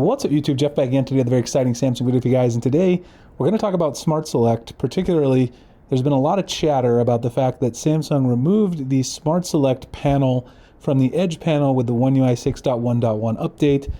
What's up YouTube, Jeff back again today with a very exciting Samsung video for you guys, and today we're going to talk about Smart Select. Particularly, there's been a lot of chatter about the fact that Samsung removed the Smart Select panel from the Edge panel with the One UI 6.1.1 update.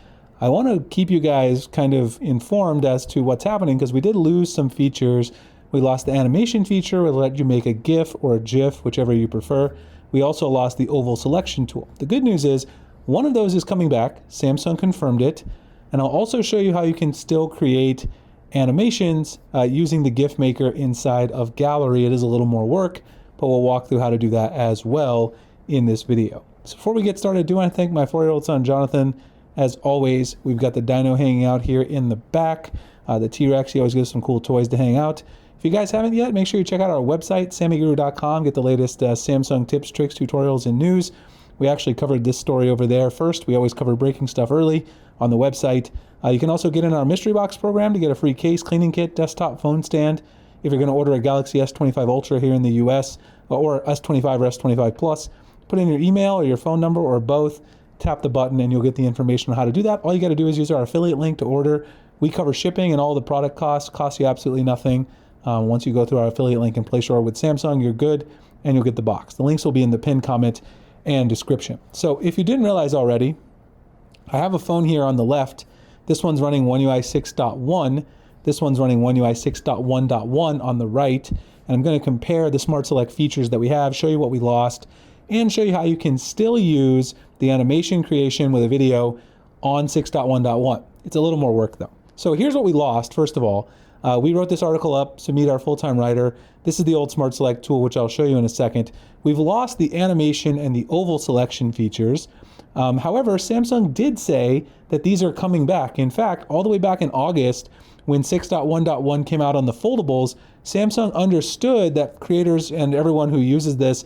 I want to keep you guys kind of informed as to what's happening because we did lose some features. We lost the animation feature, which let you make a GIF or a GIF, whichever you prefer. We also lost the oval selection tool. The good news is one of those is coming back. Samsung confirmed it. And I'll also show you how you can still create animations using the GIF maker inside of Gallery. It is a little more work, but we'll walk through how to do that as well in this video. So before we get started, I do want to thank my 4-year-old son, Jonathan. As always, we've got the dino hanging out here in the back. The T-Rex, he always gives some cool toys to hang out. If you guys haven't yet, make sure you check out our website, sammyguru.com. Get the latest Samsung tips, tricks, tutorials, and news. We actually covered this story over there first. We always cover breaking stuff early on the website. You can also get in our mystery box program to get a free case, cleaning kit, desktop phone stand. If you're going to order a Galaxy S25 Ultra here in the US, or S25 or S25 Plus, put in your email or your phone number or both, tap the button and you'll get the information on how to do that. All you got to do is use our affiliate link to order. We cover shipping and all the product costs you absolutely nothing. Once you go through our affiliate link and place your order with Samsung, you're good and you'll get the box. The links will be in the pinned comment and description. So if you didn't realize already, I have a phone here on the left. This one's running One UI 6.1. This one's running One UI 6.1.1 on the right. And I'm going to compare the Smart Select features that we have, show you what we lost, and show you how you can still use the animation creation with a video on 6.1.1. It's a little more work though. So here's what we lost. First of all, we wrote this article up to meet our full-time writer. This is the old Smart Select tool, which I'll show you in a second. We've lost the animation and the oval selection features. However, Samsung did say that these are coming back. In fact, all the way back in August, when 6.1.1 came out on the foldables, Samsung understood that creators and everyone who uses this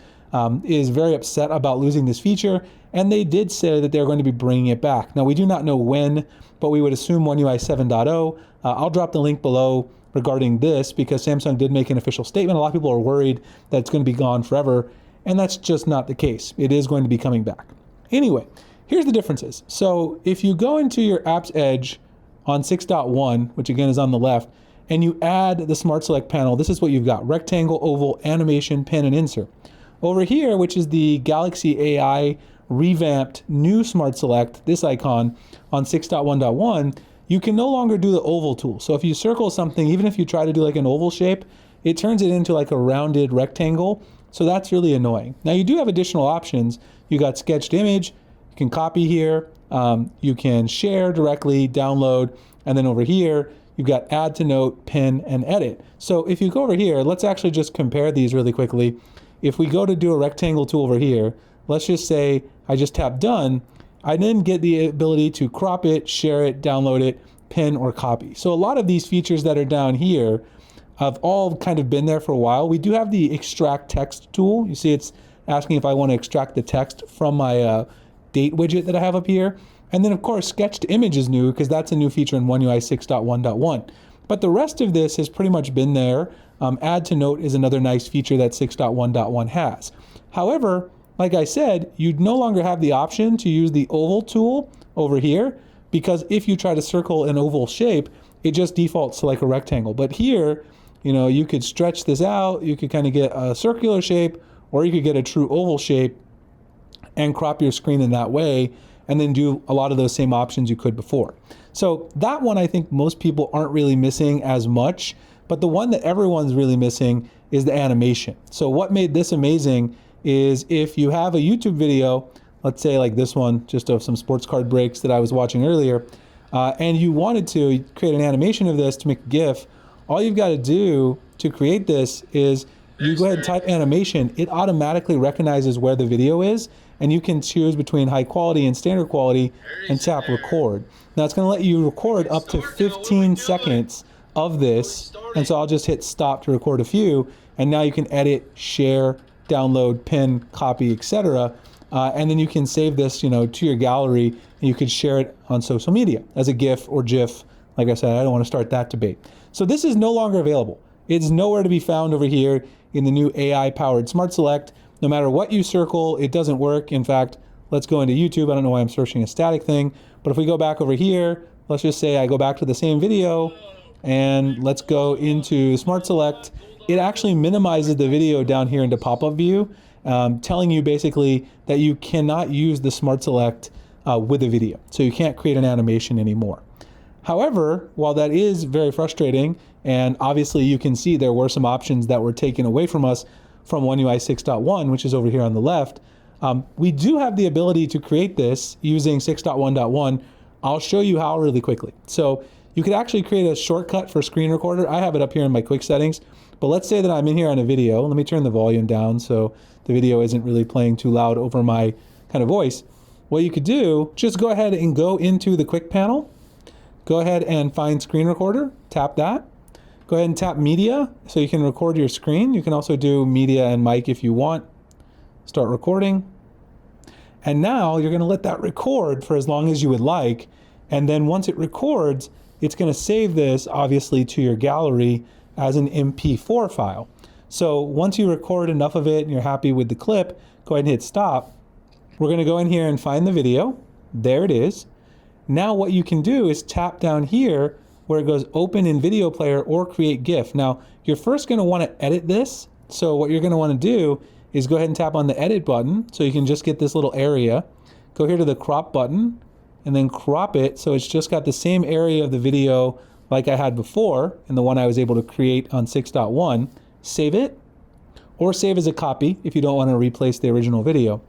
is very upset about losing this feature, and they did say that they're going to be bringing it back. Now, we do not know when, but we would assume One UI 7.0. I'll drop the link below regarding this because Samsung did make an official statement. A lot of people are worried that it's going to be gone forever, and that's just not the case. It is going to be coming back. Anyway, here's the differences. So if you go into your Apps Edge on 6.1, which again is on the left, and you add the Smart Select panel, this is what you've got: rectangle, oval, animation, pen, and insert. Over here, which is the Galaxy AI revamped new Smart Select, this icon on 6.1.1, you can no longer do the oval tool. So if you circle something, even if you try to do like an oval shape, it turns it into like a rounded rectangle. So that's really annoying. Now you do have additional options. You got sketched image, you can copy here, you can share directly, download, and then over here, you've got add to note, pin, and edit. So if you go over here, let's actually just compare these really quickly. If we go to do a rectangle tool over here, let's just say I just tap done, I then get the ability to crop it, share it, download it, pin, or copy. So a lot of these features that are down here have all kind of been there for a while. We do have the extract text tool. You see it's asking if I want to extract the text from my date widget that I have up here. And then of course, sketched image is new because that's a new feature in One UI 6.1.1. But the rest of this has pretty much been there. Add to note is another nice feature that 6.1.1 has. However, like I said, you no longer have the option to use the oval tool over here because if you try to circle an oval shape, it just defaults to like a rectangle. But here, you know, you could stretch this out, you could kind of get a circular shape, or you could get a true oval shape and crop your screen in that way and then do a lot of those same options you could before. So that one I think most people aren't really missing as much, but the one that everyone's really missing is the animation. So what made this amazing is if you have a YouTube video, let's say like this one, just of some sports card breaks that I was watching earlier, and you wanted to create an animation of this to make a GIF, all you've got to do to create this is you go ahead and type animation. It automatically recognizes where the video is, and you can choose between high quality and standard quality and tap record. Now it's going to let you record up to 15 seconds of this, and so I'll just hit stop to record a few, and now you can edit, share, download, pin, copy, etc. And then you can save this, you know, to your gallery, and you can share it on social media as a GIF or GIF. Like I said, I don't want to start that debate. So this is no longer available. It's nowhere to be found over here in the new AI-powered Smart Select. No matter what you circle, it doesn't work. In fact, let's go into YouTube. I don't know why I'm searching a static thing, but if we go back over here, let's just say I go back to the same video and let's go into Smart Select. It actually minimizes the video down here into pop-up view, telling you basically that you cannot use the Smart Select with a video. So you can't create an animation anymore. However, while that is very frustrating, and obviously you can see there were some options that were taken away from us from One UI 6.1, which is over here on the left, we do have the ability to create this using 6.1.1. I'll show you how really quickly. So you could actually create a shortcut for screen recorder. I have it up here in my quick settings, but let's say that I'm in here on a video. Let me turn the volume down so the video isn't really playing too loud over my kind of voice. What you could do, just go ahead and go into the quick panel. Go ahead and find screen recorder, tap that. Go ahead and tap media so you can record your screen. You can also do media and mic if you want. Start recording. And now you're going to let that record for as long as you would like. And then once it records, it's going to save this obviously to your gallery as an MP4 file. So once you record enough of it and you're happy with the clip, go ahead and hit stop. We're going to go in here and find the video. There it is. Now what you can do is tap down here where it goes open in video player or create GIF. Now you're first going to want to edit this. So what you're going to want to do is go ahead and tap on the edit button so you can just get this little area. Go here to the crop button and then crop it so it's just got the same area of the video like I had before and the one I was able to create on 6.1. Save it or save as a copy if you don't want to replace the original video.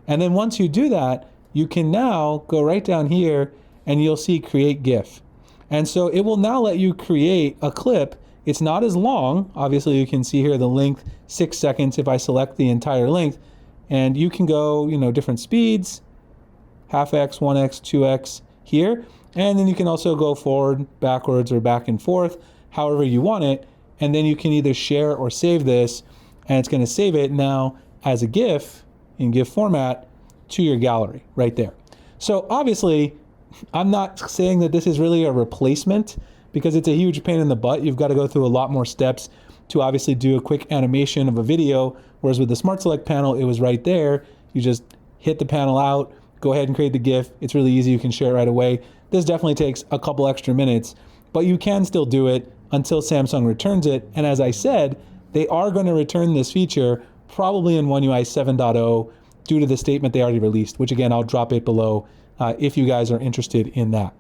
And then once you do that, you can now go right down here and you'll see create GIF. And so it will now let you create a clip. It's not as long. Obviously you can see here the length, 6 seconds if I select the entire length. And you can go, different speeds, half X, 1X, 2X here. And then you can also go forward, backwards, or back and forth, however you want it. And then you can either share or save this, and it's going to save it now as a GIF in GIF format to your gallery right there. So obviously, I'm not saying that this is really a replacement because it's a huge pain in the butt. You've got to go through a lot more steps to obviously do a quick animation of a video, whereas with the Smart Select panel, it was right there. You just hit the panel out, go ahead and create the GIF. It's really easy. You can share it right away. This definitely takes a couple extra minutes, but you can still do it until Samsung returns it. And as I said, they are going to return this feature probably in One UI 7.0 due to the statement they already released, which again, I'll drop it below if you guys are interested in that.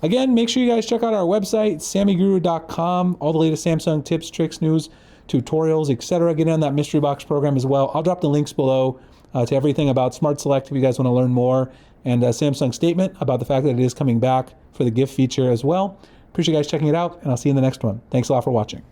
Again, make sure you guys check out our website, sammyguru.com, all the latest Samsung tips, tricks, news, tutorials, etc. Get in on that mystery box program as well. I'll drop the links below to everything about Smart Select if you guys want to learn more, and Samsung's statement about the fact that it is coming back for the GIF feature as well. Appreciate you guys checking it out, and I'll see you in the next one. Thanks a lot for watching.